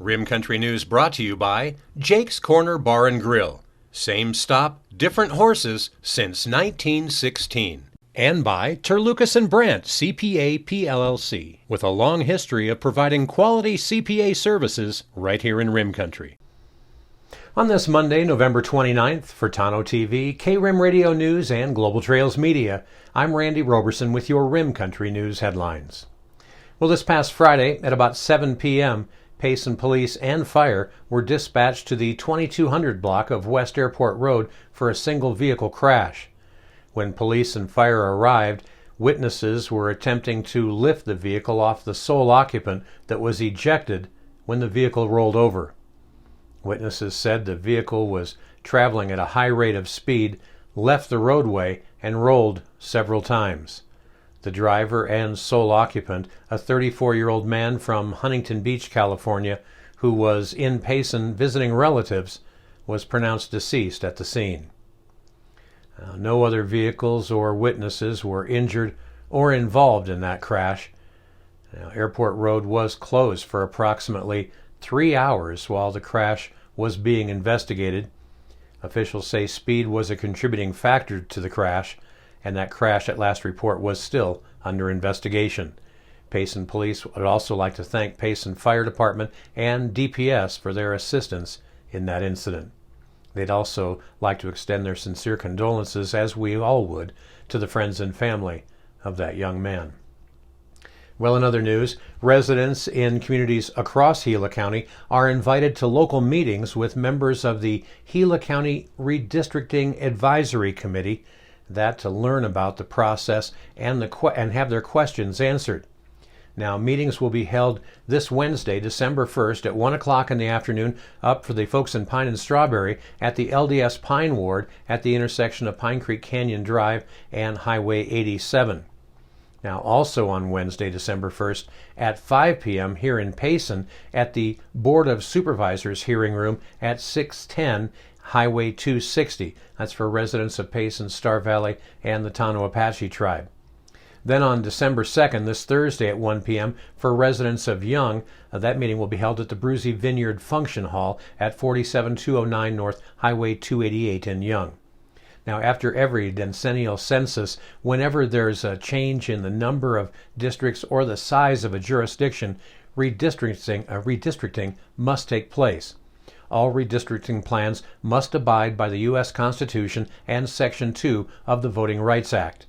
Rim Country News brought to you by Jake's Corner Bar and Grill. Same stop, different horses since 1916. And by Terlucas and Brandt, CPA PLLC, with a long history of providing quality CPA services right here in Rim Country. On this Monday, November 29th, for Tano TV, K-Rim Radio News, and Global Trails Media, I'm Randy Roberson with your Rim Country News headlines. Well, this past Friday, at about 7 p.m., Payson police and fire were dispatched to the 2200 block of West Airport Road for a single vehicle crash. When police and fire arrived, witnesses were attempting to lift the vehicle off the sole occupant that was ejected when the vehicle rolled over. Witnesses said the vehicle was traveling at a high rate of speed, left the roadway, and rolled several times. The driver and sole occupant, a 34-year-old man from Huntington Beach, California, who was in Payson visiting relatives, was pronounced deceased at the scene. No other vehicles or witnesses were injured or involved in that crash. Airport Road was closed for approximately 3 hours while the crash was being investigated. Officials say speed was a contributing factor to the crash, and that crash at last report was still under investigation. Payson police would also like to thank Payson Fire Department and DPS for their assistance in that incident. They'd also like to extend their sincere condolences, as we all would, to the friends and family of that young man. Well, in other news, residents in communities across Gila County are invited to local meetings with members of the Gila County Redistricting Advisory Committee, that to learn about the process and have their questions answered. Now, meetings will be held this Wednesday, December 1st at 1 o'clock in the afternoon, up for the folks in Pine and Strawberry at the LDS Pine Ward at the intersection of Pine Creek Canyon Drive and Highway 87. Now, also on Wednesday, December 1st, at 5 p.m. here in Payson at the Board of Supervisors hearing room at 610 Highway 260. That's for residents of Payson, Star Valley, and the Tano Apache tribe. Then on December 2nd, this Thursday at 1 p.m., for residents of Young, that meeting will be held at the Bruzy Vineyard Function Hall at 47209 North Highway 288 in Young. Now, after every decennial census, whenever there's a change in the number of districts or the size of a jurisdiction, redistricting must take place. All redistricting plans must abide by the U.S. Constitution and Section 2 of the Voting Rights Act.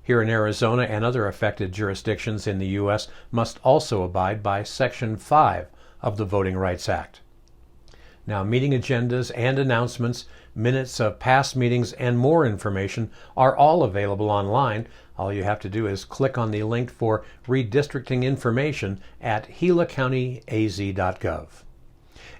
Here in Arizona and other affected jurisdictions in the U.S. must also abide by Section 5 of the Voting Rights Act. Now, meeting agendas and announcements, minutes of past meetings, and more information are all available online. All you have to do is click on the link for redistricting information at gilacountyaz.gov.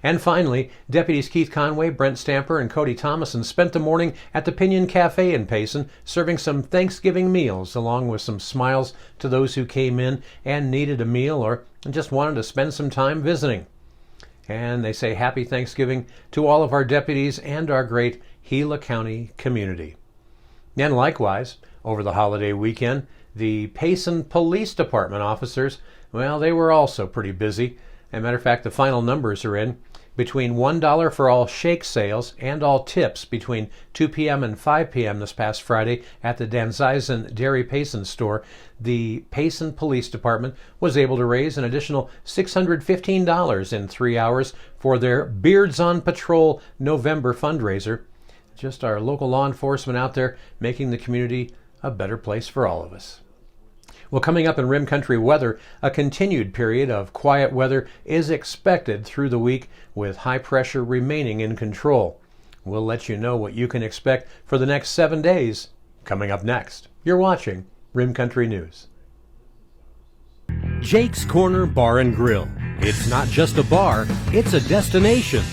And finally, Deputies Keith Conway, Brent Stamper, and Cody Thomason spent the morning at the Pinion Cafe in Payson, serving some Thanksgiving meals, along with some smiles to those who came in and needed a meal or just wanted to spend some time visiting. And they say happy Thanksgiving to all of our deputies and our great Gila County community. And likewise, over the holiday weekend, the Payson Police Department officers, well, they were also pretty busy. As a matter of fact, the final numbers are in. Between $1 for all shake sales and all tips between 2 p.m. and 5 p.m. this past Friday at the Danzizen Dairy Payson store, the Payson Police Department was able to raise an additional $615 in 3 hours for their Beards on Patrol November fundraiser. Just our local law enforcement out there making the community a better place for all of us. Well, coming up in Rim Country weather, a continued period of quiet weather is expected through the week, with high pressure remaining in control. We'll let you know what you can expect for the next 7 days. Coming up next, you're watching Rim Country News. Jake's Corner Bar and Grill. It's not just a bar, it's a destination.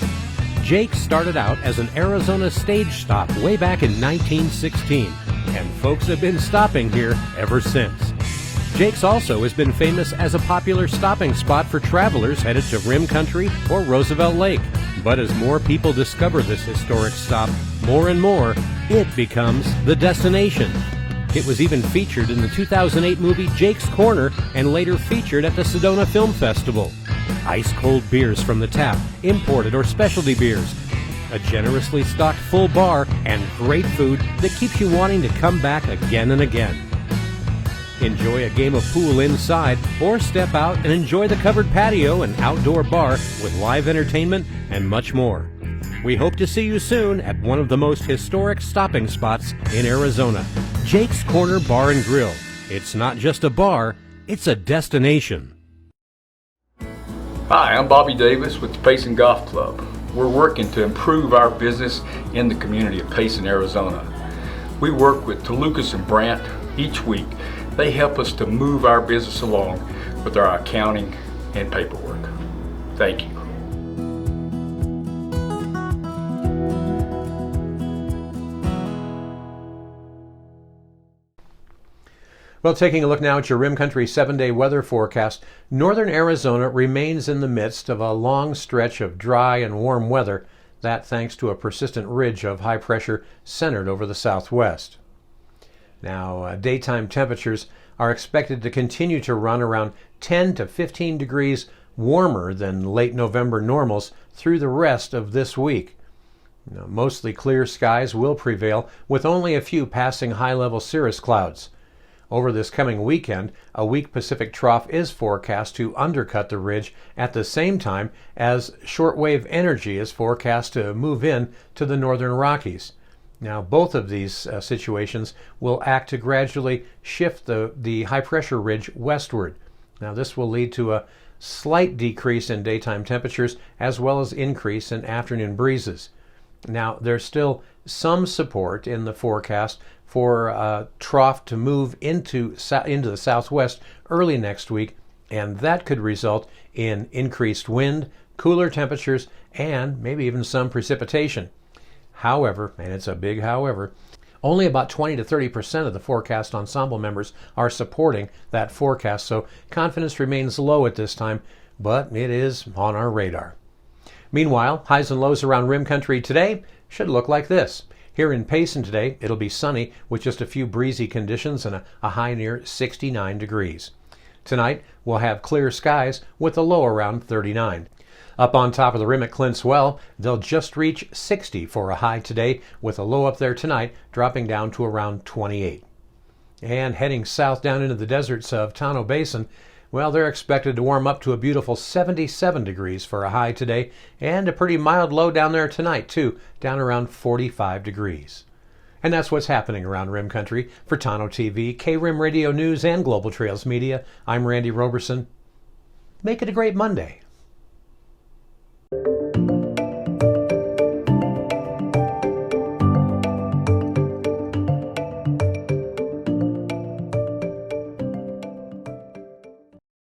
Jake started out as an Arizona stage stop way back in 1916, and folks have been stopping here ever since. Jake's also has been famous as a popular stopping spot for travelers headed to Rim Country or Roosevelt Lake. But as more people discover this historic stop, more and more, it becomes the destination. It was even featured in the 2008 movie Jake's Corner and later featured at the Sedona Film Festival. ice-cold beers from the tap, imported or specialty beers, a generously stocked full bar, and great food that keeps you wanting to come back again and again. Enjoy a game of pool inside or step out and enjoy the covered patio and outdoor bar with live entertainment and much more. We hope to see you soon at one of the most historic stopping spots in Arizona, Jake's Corner Bar and Grill. It's not just a bar, it's a destination. Hi, I'm Bobby Davis with the Payson Golf Club. We're working to improve our business in the community of Payson, Arizona. We work with Tolucas and Brandt each week. They help us to move our business along with our accounting and paperwork. Thank you. Well, taking a look now at your Rim Country 7-day weather forecast, northern Arizona remains in the midst of a long stretch of dry and warm weather, that thanks to a persistent ridge of high pressure centered over the southwest. Now, daytime temperatures are expected to continue to run around 10 to 15 degrees warmer than late November normals through the rest of this week. Now, mostly clear skies will prevail, with only a few passing high-level cirrus clouds. Over this coming weekend, a weak Pacific trough is forecast to undercut the ridge at the same time as shortwave energy is forecast to move in to the northern Rockies. Now, both of these situations will act to gradually shift the high-pressure ridge westward. Now, this will lead to a slight decrease in daytime temperatures as well as increase in afternoon breezes. Now, there's still some support in the forecast for a trough to move into the southwest early next week, and that could result in increased wind, cooler temperatures, and maybe even some precipitation. However, and it's a big however, only about 20 to 30% of the forecast ensemble members are supporting that forecast, so confidence remains low at this time, but it is on our radar. Meanwhile, highs and lows around Rim Country today should look like this. Here in Payson today, it'll be sunny with just a few breezy conditions and a high near 69 degrees. Tonight, we'll have clear skies with a low around 39. Up on top of the rim at Clint's Well, they'll just reach 60 for a high today, with a low up there tonight dropping down to around 28. And heading south down into the deserts of Tonto Basin, well, they're expected to warm up to a beautiful 77 degrees for a high today, and a pretty mild low down there tonight, too, down around 45 degrees. And that's what's happening around Rim Country. For Tonto TV, K-Rim Radio News, and Global Trails Media, I'm Randy Roberson. Make it a great Monday.